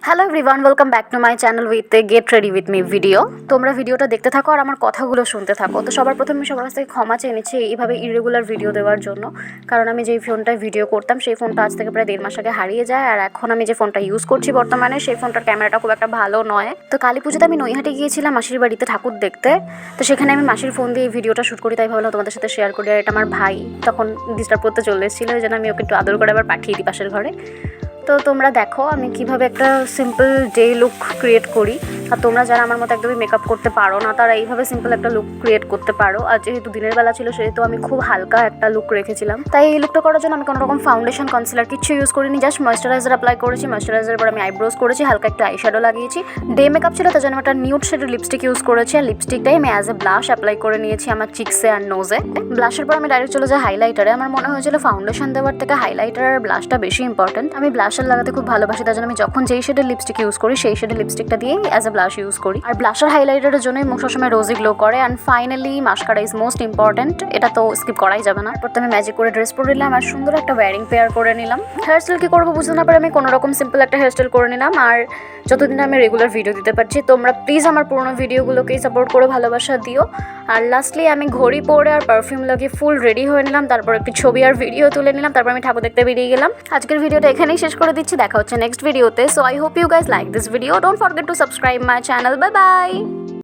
Hello everyone, welcome back to my channel with get ready with me video. তোমরা ভিডিওটা দেখতে থাকো আর আমার কথাগুলো শুনতে থাকো। তো সবার প্রথমে সবার কাছ থেকে ক্ষমা চেয়ে নিচ্ছি এইভাবে ইরেগুলার ভিডিও দেওয়ার জন্য, কারণ আমি যেই ফোনটায় ভিডিও করতাম সেই ফোনটা আজ থেকে প্রায় 1.5 মাস আগে হারিয়ে যায়। আর এখন আমি যে ফোনটা ইউজ করছি বর্তমানে সেই ফোনটার ক্যামেরাটা খুব একটা ভালো নয়। তো কালী পুজোতে আমি নৈহাটে গিয়েছিলাম মাসির বাড়িতে ঠাকুর দেখতে। তো সেখানে আমি মাসির ফোন দিয়ে এই ভিডিওটা শ্যুট করি, তাই ভাবলাম তোমাদের সাথে শেয়ার করি। আর এটা আমার ভাই তখন ডিস্টার্ব করতে চলে এসেছিলো, এই জন্য আমি ওকে একটু আদর করে আবার পাঠিয়ে দিই পাশের ঘরে। তো তোমরা দেখো আমি কিভাবে একটা সিম্পল ডে লুক ক্রিয়েট করি। আর তোমরা যারা আমার মতো একদমই মেকআপ করতে পারো না তারা এইভাবে সিম্পল একটা লুক ক্রিয়েট করতে পারো। আর যেহেতু দিনের বেলা ছিল সেহেতু আমি খুব হালকা একটা লুক রেখেছিলাম, তাই এই লুকটা করার জন্য আমি কোনো রকম ফাউন্ডেশন কনসিলার কিছু ইউজ করিনি, জাস্ট ময়েশ্চারাইজার অ্যাপ্লাই করেছি। ময়েশ্চারাইজারের পর আমি আইব্রোজ করেছি, হালকা একটা আইশ্যাডো লাগিয়েছি। ডে মেকআপ ছিল তার জন্য একটা নিউড শেডের লিপস্টিক ইউজ করেছি। আর লিপস্টিকটাই আমি অ্যাজ এ ব্লাশ অ্যাপ্লাই করে নিয়েছি আমার চিক্সে আর নোজে। ব্লাশের পর আমি ডাইরেক্ট চলে যাই হাইলাইটারে। আমার মনে হয়েছিল ফাউন্ডেশন দেওয়ার থেকে হাইলাইটার আর ব্লাশটা বেশি ইম্পর্টেন্ট। আমি ব্লাশার লাগাতে খুব ভালোবাসি, তার জন্য আমি যখন যেই শেডের লিপস্টিক ইউজ করি সেই শেডের লিপস্টিকটা দিয়েই অ্যাজ এ ব্লাশ ইউজ করি। আর ব্লাশার হাইলাইটারের জন্যই মুখ সবসময় রোজি গ্লো করে। And finally mascara is most important, এটা তো স্কিপ করাই যাবে না। তারপর তো আমি ম্যাজিক করে ড্রেস পরে নিলাম আর সুন্দর একটা ওয়্যারিং পেয়ার করে নিলাম। হেয়ার স্টাইল কী করবো বুঝতে না পারে আমি কোনো রকম সিম্পল একটা হেয়ার স্টাইল করে নিলাম। আর যতদিন আমি রেগুলার ভিডিও দিতে পারছি তোমরা প্লিজ আমার পুরোনো ভিডিওগুলোকেই সাপোর্ট করে ভালোবাসা দিও। আর লাস্টলি আমি ঘড়ি পরে আর পারফিউম লাগিয়ে ফুল রেডি হয়ে নিলাম। তারপর একটি ছবি আর ভিডিও তুলে নিলাম। তারপর আমি ঠাকুর দেখতে বেরিয়ে গেলাম। আজকের ভিডিওটা এখানেই শেষ করে দিচ্ছি, দেখা হচ্ছে নেক্সট ভিডিওতে। So I hope you guys like this video. Don't forget to subscribe my channel. Bye by.